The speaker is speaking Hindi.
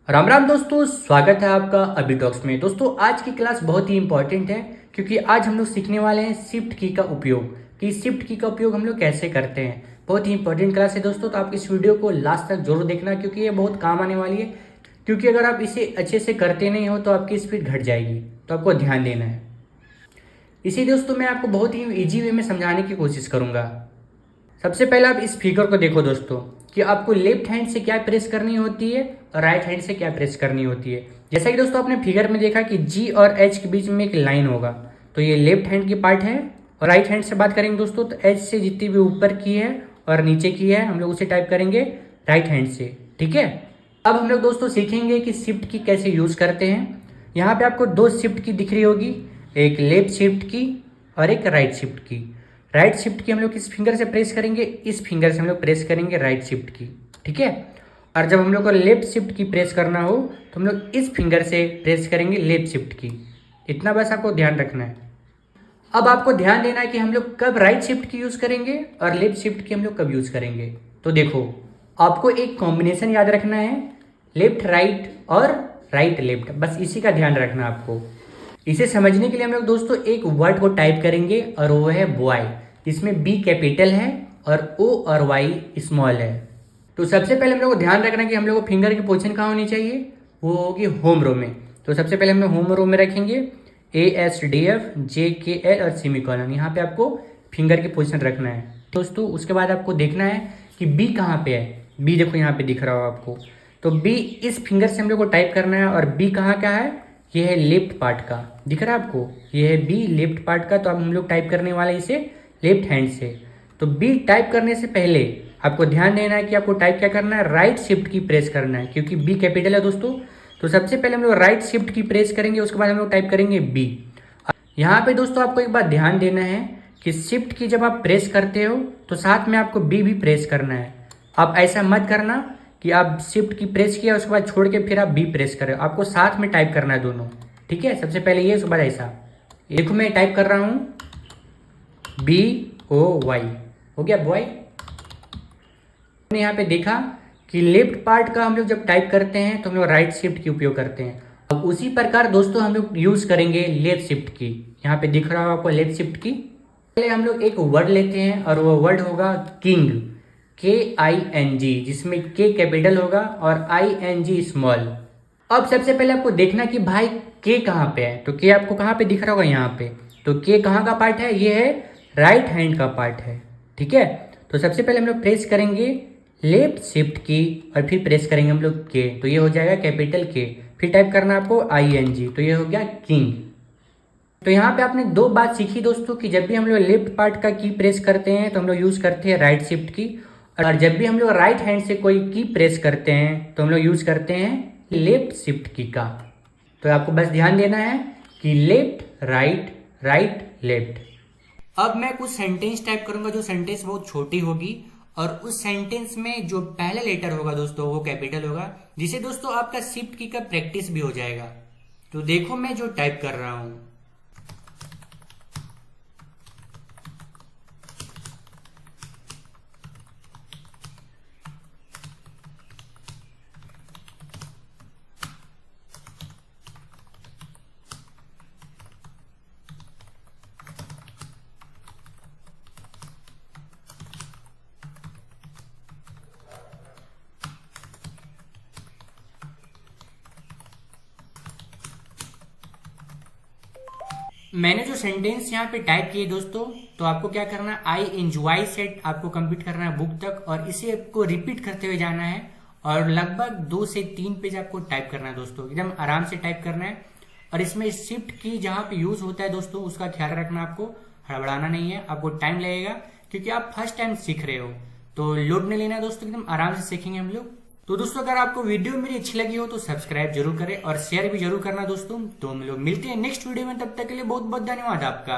राम राम दोस्तों, स्वागत है आपका अभी टॉक्स में। दोस्तों आज की क्लास बहुत ही इंपॉर्टेंट है क्योंकि आज हम लोग सीखने वाले हैं शिफ्ट की का उपयोग कि शिफ्ट की का उपयोग हम लोग कैसे करते हैं। बहुत ही इंपॉर्टेंट क्लास है दोस्तों, तो आप इस वीडियो को लास्ट तक जरूर देखना क्योंकि ये बहुत काम आने वाली है। क्योंकि अगर आप इसे अच्छे से करते नहीं हो तो आपकी स्पीड घट जाएगी, तो आपको ध्यान देना है। इसी दोस्तों मैं आपको बहुत ही ईजी वे में समझाने की कोशिश करूँगा। सबसे पहले आप इस फिगर को देखो दोस्तों कि आपको लेफ्ट हैंड से क्या प्रेस करनी होती है और राइट हैंड से क्या प्रेस करनी होती है। जैसा कि दोस्तों आपने फिगर में देखा कि जी और एच के बीच में एक लाइन होगा, तो ये लेफ्ट हैंड की पार्ट है। और राइट हैंड से बात करेंगे दोस्तों तो एच से जितनी भी ऊपर की है और नीचे की है हम लोग उसे टाइप करेंगे राइट हैंड से। ठीक है, अब हम लोग दोस्तों सीखेंगे कि शिफ्ट की कैसे यूज करते हैं। यहाँ पे आपको दो शिफ्ट की दिख रही होगी, एक लेफ्ट शिफ्ट की और एक राइट शिफ्ट की। राइट शिफ्ट की हम लोग किस फिंगर से प्रेस करेंगे, इस फिंगर से हम लोग प्रेस करेंगे राइट शिफ्ट की। ठीक है, और जब हम लोग को लेफ्ट शिफ्ट की प्रेस करना हो तो हम लोग इस फिंगर से प्रेस करेंगे लेफ्ट शिफ्ट की। इतना बस आपको ध्यान रखना है। अब आपको ध्यान देना है कि हम लोग कब राइट शिफ्ट की यूज़ करेंगे और लेफ्ट शिफ्ट की हम लोग कब यूज़ करेंगे। तो देखो, आपको एक कॉम्बिनेशन याद रखना है, लेफ्ट राइट और राइट लेफ्ट, बस इसी का ध्यान रखना आपको। इसे समझने के लिए हम लोग दोस्तों एक वर्ड को टाइप करेंगे और वो है बॉय, जिसमें बी कैपिटल है और ओ और वाई स्मॉल है। तो सबसे पहले हम लोग को ध्यान रखना कि हम लोग को फिंगर की पोजीशन कहाँ होनी चाहिए, वो होगी होम रो में। तो सबसे पहले हम लोग होम रो में रखेंगे ASDF JKL और सेमीकोलन, यहाँ पे आपको फिंगर की पोजीशन रखना है दोस्तों। उसके बाद आपको देखना है कि बी कहाँ पे है। बी देखो यहाँ पे दिख रहा हो आपको, तो बी इस फिंगर से हम लोग को टाइप करना है। और बी कहाँ का है, ये है लेफ्ट पार्ट का, दिख रहा है आपको, ये है बी लेफ्ट पार्ट का। तो अब हम लोग टाइप करने वाले इसे लेफ्ट हैंड से। तो बी टाइप करने से पहले आपको ध्यान देना है कि आपको टाइप क्या करना है, राइट शिफ्ट की प्रेस करना है, क्योंकि बी कैपिटल है दोस्तों। तो सबसे पहले हम लोग राइट शिफ्ट की प्रेस करेंगे, उसके बाद हम लोग टाइप करेंगे बी। यहाँ पे दोस्तों आपको एक बात ध्यान देना है कि शिफ्ट की जब आप प्रेस करते हो तो साथ में आपको बी भी प्रेस करना है। आप ऐसा मत करना कि आप शिफ्ट की प्रेस किया उसके बाद छोड़ के फिर आप बी प्रेस करें, आपको साथ में टाइप करना है दोनों। ठीक है, सबसे पहले ये, उसके बाद ऐसा। देखो मैं टाइप कर रहा हूँ BOY, हो गया बॉय। हमने यहाँ पे देखा कि लेफ्ट पार्ट का हम लोग जब टाइप करते हैं तो हम लोग राइट शिफ्ट की उपयोग करते हैं। अब उसी प्रकार दोस्तों हम लोग यूज करेंगे लेफ्ट शिफ्ट की। यहाँ पे दिख रहा हो आपको लेफ्ट शिफ्ट की। पहले हम लोग एक वर्ड लेते हैं और वो वर्ड होगा किंग, KING, जिसमें K कैपिटल होगा और ING स्मॉल। अब सबसे पहले आपको देखना कि भाई K कहाँ पे है, तो K आपको कहाँ पे दिख रहा होगा, यहाँ पे। तो K कहाँ का पार्ट है, ये है राइट हैंड का पार्ट है। ठीक है, तो सबसे पहले हम लोग प्रेस करेंगे लेफ्ट शिफ्ट की और फिर प्रेस करेंगे हम लोग K, तो ये हो जाएगा कैपिटल K। फिर टाइप करना आपको ING, तो ये हो गया किंग। तो यहाँ पे आपने दो बात सीखी दोस्तों कि जब भी हम लोग लेफ्ट पार्ट का की प्रेस करते हैं तो हम लोग यूज करते हैं राइट शिफ्ट की, और जब भी हम लोग राइट हैंड से कोई की प्रेस करते हैं तो हम लोग यूज करते हैं लेफ्ट शिफ्ट की का। तो आपको बस ध्यान देना है कि लेफ्ट राइट राइट लेफ्ट। अब मैं कुछ सेंटेंस टाइप करूंगा, जो सेंटेंस बहुत छोटी होगी और उस सेंटेंस में जो पहला लेटर होगा दोस्तों वो कैपिटल होगा, जिसे दोस्तों आपका शिफ्ट की का प्रैक्टिस भी हो जाएगा। तो देखो मैं जो टाइप कर रहा हूं, मैंने जो सेंटेंस यहाँ पे टाइप किए दोस्तों, तो आपको क्या करना है, आई एंजॉय सेट आपको कंप्लीट करना है बुक तक, और इसे आपको रिपीट करते हुए जाना है और लगभग 2 से 3 पेज आपको टाइप करना है दोस्तों, एकदम आराम से टाइप करना है। और इसमें शिफ्ट की जहाँ पे यूज होता है दोस्तों उसका ख्याल रखना, आपको हड़बड़ाना नहीं है, आपको टाइम लगेगा क्योंकि आप फर्स्ट टाइम सीख रहे हो। तो लोड नहीं लेना है दोस्तों, एकदम आराम से सीखेंगे हम लोग। तो दोस्तों अगर आपको वीडियो मेरी अच्छी लगी हो तो सब्सक्राइब जरूर करें और शेयर भी जरूर करना दोस्तों। तो हम लोग मिलते हैं नेक्स्ट वीडियो में, तब तक के लिए बहुत बहुत धन्यवाद आपका।